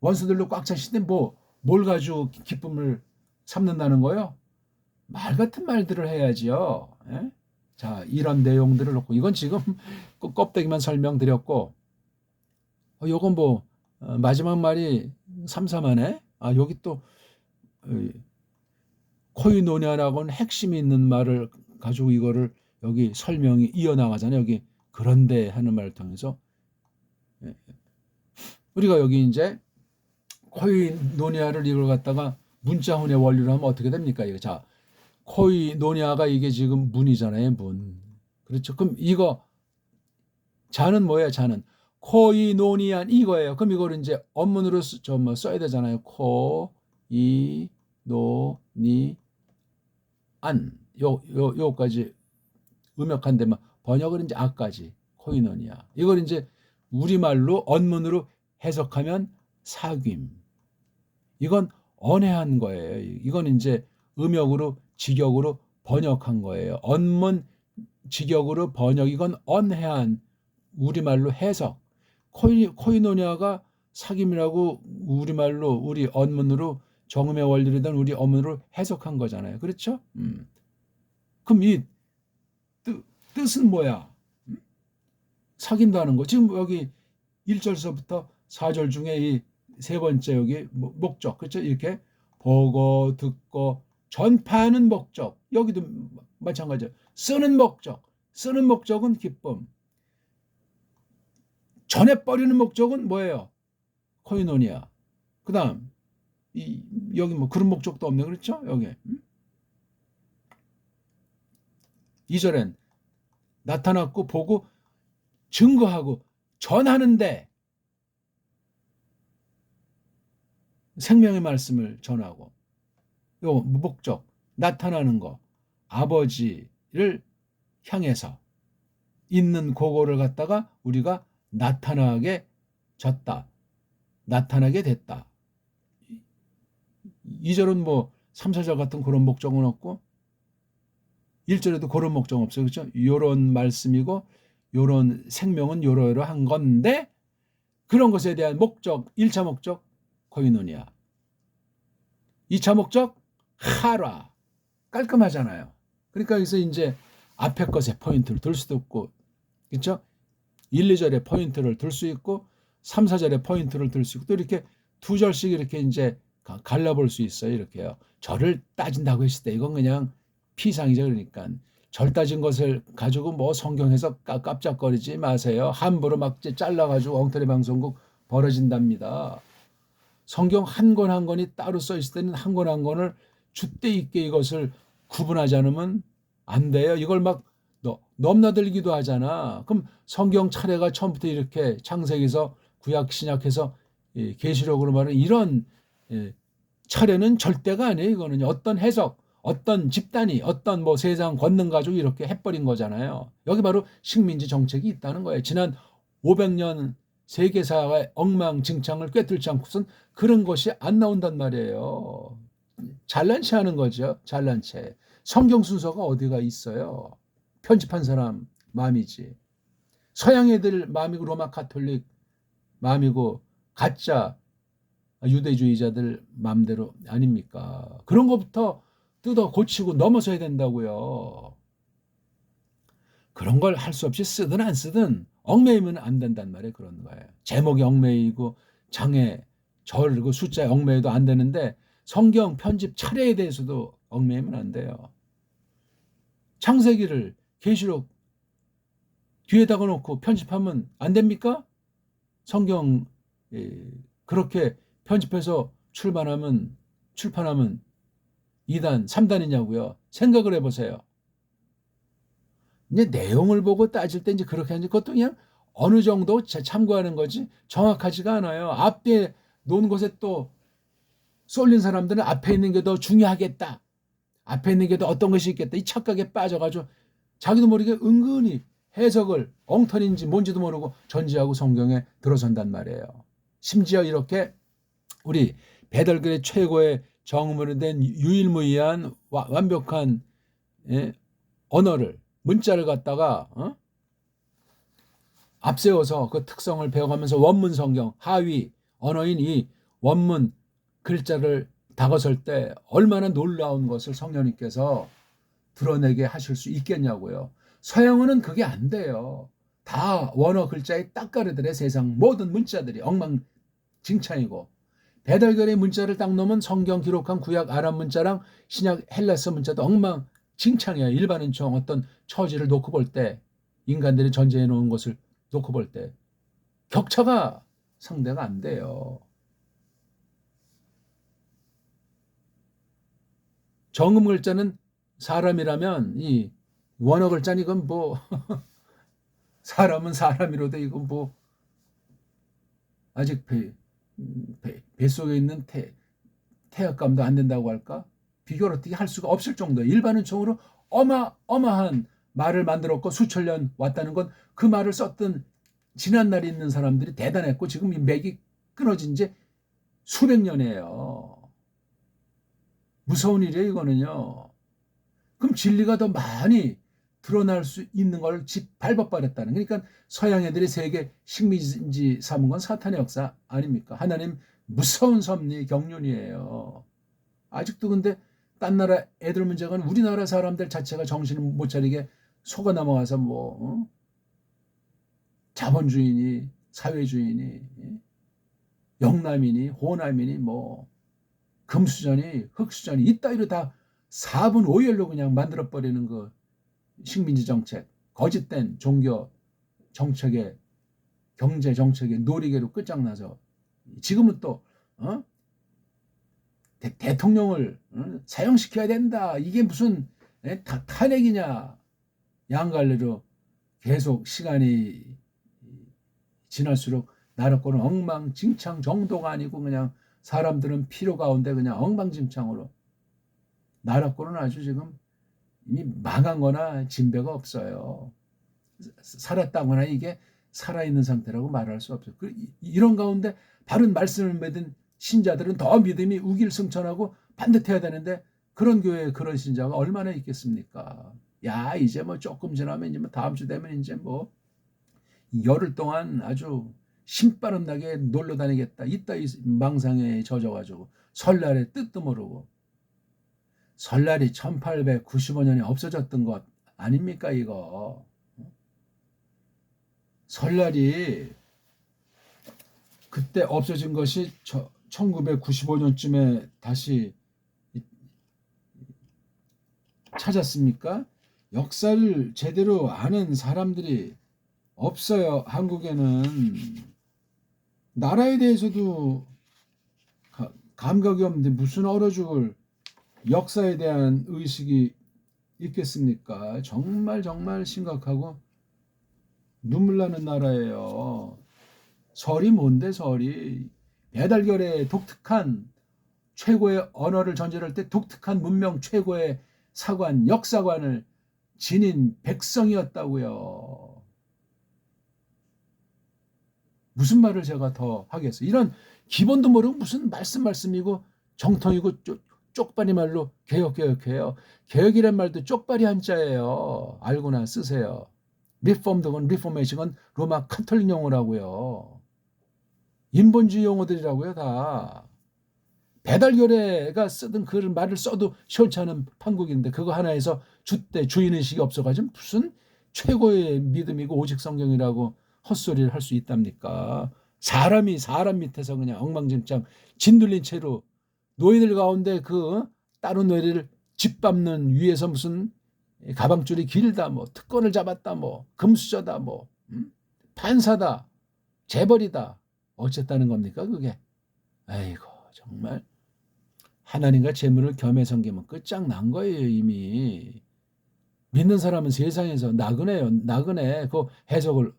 원수들로 꽉 찬 시대 뭘 가지고 기쁨을 삼는다는 거예요? 말 같은 말들을 해야지요. 예? 자, 이런 내용들을 놓고 이건 지금 껍데기만 설명드렸고 요건 마지막 말이 삼삼하네. 여기 또 코이노니아라고는 핵심이 있는 말을 가지고 이거를 여기 설명이 이어나가잖아요. 여기 그런데 하는 말을 통해서 우리가 여기 이제 코이노니아를 이걸 갖다가 문자훈의 원리로 하면 어떻게 됩니까? 이거 자, 코이노니아가 이게 지금 문이잖아요. 문. 그렇죠. 그럼 이거 자는 뭐예요? 자는 코이노니안 이거예요. 그럼 이거를 이제 원문으로 써야 되잖아요. 코이노니안 요까지 음역한 데만 번역을 이제 아까지 코이노니아. 이걸 이제 우리말로 언문으로 해석하면 사귐. 이건 언해한 거예요. 이건 이제 음역으로 직역으로 번역한 거예요. 언문 직역으로 번역. 이건 언해한 우리말로 해석. 코이노니아가 사귐이라고 우리말로 우리 언문으로 정음의 원리로든 우리 언문으로 해석한 거잖아요. 그렇죠? 그럼 이 뜻은 뭐야? 사귄다는 거. 지금 여기 1절서부터 4절 중에 이 세 번째 여기 목적. 그렇죠? 이렇게 보고 듣고 전파하는 목적. 여기도 마찬가지예요. 쓰는 목적. 쓰는 목적은 기쁨. 전해버리는 목적은 뭐예요? 코이노니아. 그 다음 여기 뭐 그런 목적도 없네. 그렇죠? 여기 2절엔 나타났고 보고 증거하고 전하는데 생명의 말씀을 전하고 요 목적 나타나는 거 아버지를 향해서 있는 그거를 갖다가 우리가 나타나게 졌다. 나타나게 됐다. 2절은 뭐 3, 4절 같은 그런 목적은 없고 1절에도 그런 목적 없어요. 그렇죠? 요런 말씀이고 요런 생명은 요러요러한 건데 그런 것에 대한 목적 1차 목적 코이노니아 2차 목적 하라 깔끔하잖아요. 그러니까 여기서 이제 앞에 것에 포인트를 둘 수도 있고 그렇죠? 1, 2절에 포인트를 둘 수 있고 3, 4절에 포인트를 둘 수 있고 또 이렇게 2절씩 이렇게 이제 갈라볼 수 있어요. 이렇게요. 절을 따진다고 했을 때 이건 그냥 피상이죠. 그러니까 절 따진 것을 가지고 뭐 성경에서 깜짝거리지 마세요. 함부로 막 잘라가지고 엉터리 방송국 벌어진답니다. 성경 한 권 한 권이 따로 써 있을 때는 한 권 한 권을 줏대 있게 이것을 구분하지 않으면 안 돼요. 이걸 막 넘나들기도 하잖아. 그럼 성경 차례가 처음부터 이렇게 창세기에서 구약 신약해서 계시록으로 말하는 이런 차례는 절대가 아니에요. 이거는 어떤 해석, 어떤 집단이, 어떤 뭐 세상 권능 가지고 이렇게 해버린 거잖아요. 여기 바로 식민지 정책이 있다는 거예요. 지난 500년 세계사의 엉망진창을 꿰뚫지 않고선 그런 것이 안 나온단 말이에요. 잘난 체 하는 거죠. 잘난 체. 성경 순서가 어디가 있어요. 편집한 사람 마음이지. 서양 애들 마음이고 로마 가톨릭 마음이고 가짜 유대주의자들 마음대로 아닙니까? 그런 것부터 뜯어 고치고 넘어서야 된다고요. 그런 걸 할 수 없이 쓰든 안 쓰든 얽매이면 안 된단 말이에요. 그런 거예요. 제목이 얽매이고 장애, 절, 그리고 숫자에 얽매여도 안 되는데 성경 편집 차례에 대해서도 얽매이면 안 돼요. 창세기를 계시록 뒤에다가 놓고 편집하면 안 됩니까? 성경 그렇게 편집해서 출판하면 2단, 3단이냐고요. 생각을 해보세요. 이제 내용을 보고 따질 때 이제 그렇게 하는지 그것도 그냥 어느 정도 참고하는 거지 정확하지가 않아요. 앞에 놓은 것에 또 쏠린 사람들은 앞에 있는 게 더 중요하겠다. 앞에 있는 게 더 어떤 것이 있겠다. 이 착각에 빠져가지고 자기도 모르게 은근히 해석을 엉터리인지 뭔지도 모르고 전지하고 성경에 들어선단 말이에요. 심지어 이렇게 우리 배달글의 최고의 정음으로 된 유일무이한 완벽한 언어를 문자를 갖다가 앞세워서 그 특성을 배워가면서 원문 성경 하위 언어인 이 원문 글자를 다가설 때 얼마나 놀라운 것을 성령님께서 드러내게 하실 수 있겠냐고요. 서양어는 그게 안 돼요. 다 원어 글자에 딱 가르더래. 세상 모든 문자들이 엉망진창이고 배달결의 문자를 딱 놓으면 성경 기록한 구약 아람 문자랑 신약 헬라서 문자도 엉망진창이에요. 일반인총 어떤 처지를 놓고 볼 때 인간들이 전제해 놓은 것을 놓고 볼 때 격차가 상대가 안 돼요. 정음 글자는 사람이라면 이 원어 글자는 이건 뭐 사람은 사람이로도 이거 뭐 아직 뱃속에 있는 태양감도 안 된다고 할까? 비교를 어떻게 할 수가 없을 정도예요. 일반은총으로 어마어마한 말을 만들었고 수천 년 왔다는 건 그 말을 썼던 지난날에 있는 사람들이 대단했고 지금 이 맥이 끊어진 지 수백 년이에요. 무서운 일이에요, 이거는요. 그럼 진리가 더 많이 드러날 수 있는 걸 밟아버렸다는. 그러니까 서양 애들이 세계 식민지 삼은 건 사탄의 역사 아닙니까? 하나님 무서운 섭리 경륜이에요. 아직도 근데 딴 나라 애들 문제가 우리나라 사람들 자체가 정신을 못 차리게 속아 넘어가서 뭐 자본주의니 사회주의니 영남이니 호남이니 뭐 금수저니 흑수저니 이따위로 다 4분 5열로 그냥 만들어버리는 그 식민지 정책, 거짓된 종교 정책에 경제 정책의 놀이개로 끝장나서 지금은 또 대통령을 사형시켜야 된다. 이게 무슨 탄핵이냐. 양갈래로 계속 시간이 지날수록 나라권은 엉망진창 정도가 아니고 그냥 사람들은 피로 가운데 그냥 엉망진창으로 나라권은 아주 지금 이미 망한 거나 진배가 없어요. 살았다거나 이게 살아있는 상태라고 말할 수 없어요. 이런 가운데 바른 말씀을 맺은 신자들은 더 믿음이 우길승천하고 반듯해야 되는데 그런 교회에 그런 신자가 얼마나 있겠습니까? 야, 이제 뭐 조금 지나면 이제 뭐 다음 주 되면 이제 뭐 열흘 동안 아주 신바람 나게 놀러 다니겠다. 이따 이 망상에 젖어가지고 설날에 뜻도 모르고 설날이 1895년에 없어졌던 것 아닙니까 이거. 설날이 그때 없어진 것이 1995년쯤에 다시 찾았습니까? 역사를 제대로 아는 사람들이 없어요. 한국에는 나라에 대해서도 감각이 없는데 무슨 얼어 죽을 역사에 대한 의식이 있겠습니까? 정말 정말 심각하고 눈물 나는 나라예요. 설이 뭔데 설이. 배달결에 독특한 최고의 언어를 전제할 때 독특한 문명 최고의 사관 역사관을 지닌 백성이었다고요. 무슨 말을 제가 더 하겠어요. 이런 기본도 모르고 무슨 말씀이고 정통이고 쪽발이 말로 개혁해요. 개혁이란 말도 쪽발이 한자예요. 알고나 쓰세요. 리폼드건 리포메이션은 로마 카톨릭 용어라고요. 인본주의 용어들이라고요 다. 배달결에가 쓰던 그 말을 써도 시원치 않은 판국인데 그거 하나에서 주때 주인의식이 없어가지고 무슨 최고의 믿음이고 오직 성경이라고 헛소리를 할 수 있답니까? 사람이 사람 밑에서 그냥 엉망진창 짓눌린 채로 노예들 가운데 그 다른 노예를 짓밟는 위에서 무슨 가방줄이 길다 뭐 특권을 잡았다 뭐 금수저다 뭐 판사다 재벌이다 어쨌다는 겁니까 그게. 아이고 정말 하나님과 재물을 겸해 섬기면 끝장난 거예요 이미. 믿는 사람은 세상에서 나그네요. 나그네. 그 해석을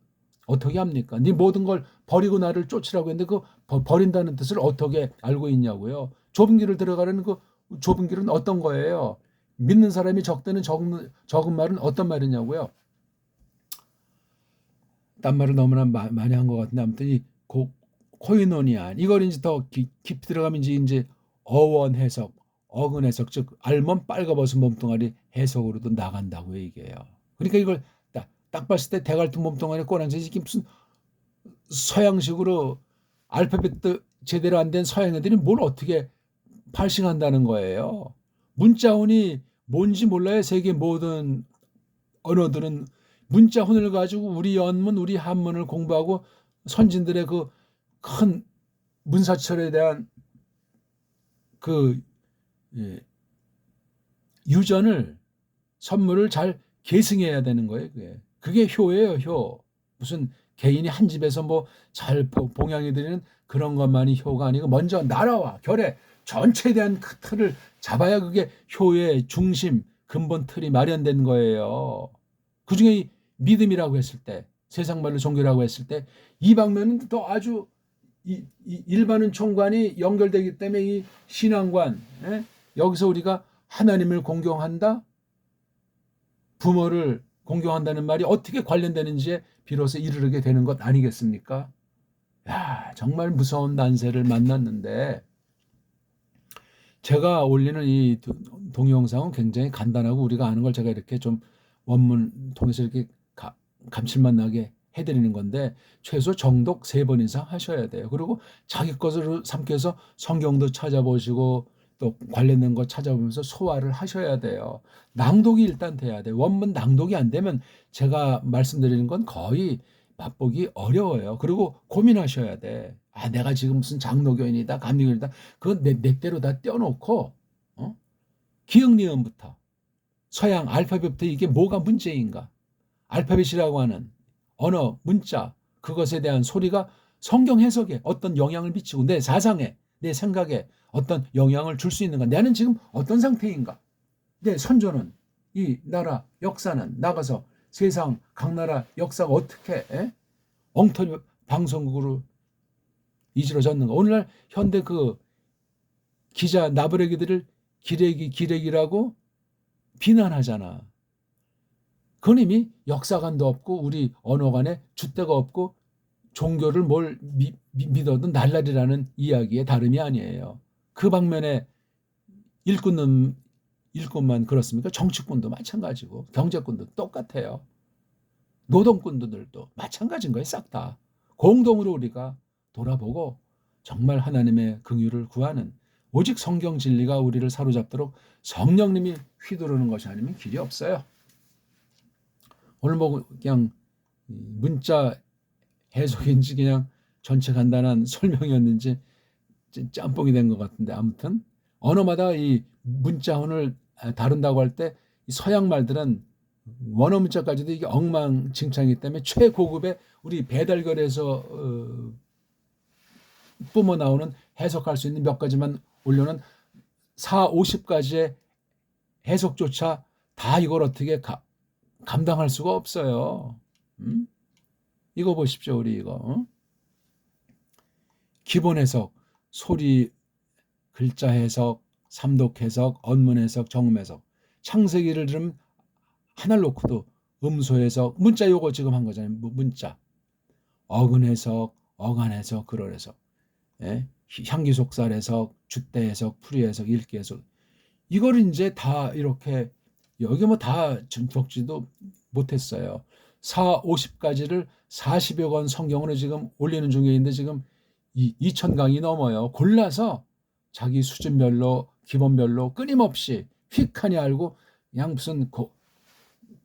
어떻게 합니까? 네 모든 걸 버리고 나를 쫓으라고 했는데 그 버린다는 뜻을 어떻게 알고 있냐고요. 좁은 길을 들어가려는 그 좁은 길은 어떤 거예요? 믿는 사람이 적대는 적은 말은 어떤 말이냐고요. 딴 말을 너무나 많이 한 것 같은데 아무튼 이 코이노니아 이걸 이제 더 깊이 들어가면 이제 어원 해석, 어근 해석, 즉 알몸 빨가벗은 몸뚱아리 해석으로도 나간다고요 이게요. 그러니까 이걸 딱 봤을 때 대갈통 몸뚱아리 꼬랑지 이게 무슨 서양식으로 알파벳도 제대로 안 된 서양 애들이 뭘 어떻게 발싱한다는 거예요. 문자혼이 뭔지 몰라요. 세계 모든 언어들은 문자혼을 가지고 우리 연문, 우리 한문을 공부하고 선진들의 그 큰 문사철에 대한 그 유전을 선물을 잘 계승해야 되는 거예요. 그게 효예요, 효. 무슨 개인이 한 집에서 뭐 잘 봉양해 드리는 그런 것만이 효가 아니고 먼저 나라와 결의 전체에 대한 그 틀을 잡아야 그게 효의 중심, 근본 틀이 마련된 거예요. 그중에 이 믿음이라고 했을 때 세상 말로 종교라고 했을 때 이 방면은 또 아주 일반은 총관이 연결되기 때문에 이 신앙관, 여기서 우리가 하나님을 공경한다, 부모를 공경한다는 말이 어떻게 관련되는지에 비로소 이르게 되는 것 아니겠습니까? 야, 정말 무서운 난세를 만났는데 제가 올리는 이 동영상은 굉장히 간단하고 우리가 아는 걸 제가 이렇게 좀 원문 통해서 이렇게 감칠맛 나게 해드리는 건데 최소 정독 3번 이상 하셔야 돼요. 그리고 자기 것으로 삼켜서 성경도 찾아보시고 또 관련된 거 찾아보면서 소화를 하셔야 돼요. 낭독이 일단 돼야 돼요. 원문 낭독이 안 되면 제가 말씀드리는 건 거의 맛보기 어려워요. 그리고 고민하셔야 돼. 아, 내가 지금 무슨 장로교인이다, 감리교인이다. 그건 내 대로 다 떼어놓고 기역 니은부터 서양 알파벳부터 이게 뭐가 문제인가? 알파벳이라고 하는 언어, 문자, 그것에 대한 소리가 성경 해석에 어떤 영향을 미치고 내 사상에, 내 생각에 어떤 영향을 줄 수 있는가? 나는 지금 어떤 상태인가? 내 선조는, 이 나라 역사는 나가서 세상 각 나라 역사가 어떻게 엉터리 방송국으로 이지러졌는가? 오늘날 현대 그 기자 나부레기들을 기레기라고 비난하잖아. 그건 이미 역사관도 없고 우리 언어관에 줏대가 없고 종교를 뭘 믿어도 날라리라는 이야기의 다름이 아니에요. 그 방면에 일꾼만 그렇습니까? 정치꾼도 마찬가지고 경제꾼도 똑같아요. 노동꾼들도 마찬가지인 거예요. 싹 다. 공동으로 우리가 돌아보고 정말 하나님의 긍휼을 구하는 오직 성경 진리가 우리를 사로잡도록 성령님이 휘두르는 것이 아니면 길이 없어요. 오늘 뭐 그냥 문자 해석인지 그냥 전체 간단한 설명이었는지 짬뽕이 된 것 같은데 아무튼 언어마다 이 문자혼을 다룬다고 할 때 서양 말들은 원어 문자까지도 이게 엉망진창이기 때문에 최고급의 우리 배달거리에서 뿜어 나오는 해석할 수 있는 몇 가지만 올려놓은 40-50가지의 해석조차 다 이걸 어떻게 감당할 수가 없어요. 이거 보십시오. 우리 이거 기본 해석, 소리, 글자 해석, 삼독 해석, 언문 해석, 정음 해석. 창세기를 들으면 하나를 놓고도 음소 해석, 문자 요거 지금 한 거잖아요. 문자. 어근 해석, 어간 해석, 그럴 해석. 향기 속살 해석, 줏대 해석, 풀이 해석, 읽기 해석. 이걸 이제 다 이렇게 여기 뭐 다 적지도 못했어요. 40-50가지를 40여 권 성경으로 지금 올리는 중에 있는데 지금 2,000강이 넘어요. 골라서 자기 수준별로 기본별로 끊임없이 휙하니 알고 그냥 무슨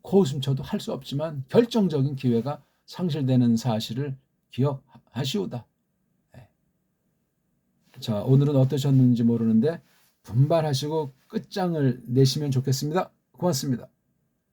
코웃음쳐도 할 수 없지만 결정적인 기회가 상실되는 사실을 기억하시오다. 자, 오늘은 어떠셨는지 모르는데 분발하시고 끝장을 내시면 좋겠습니다. 고맙습니다.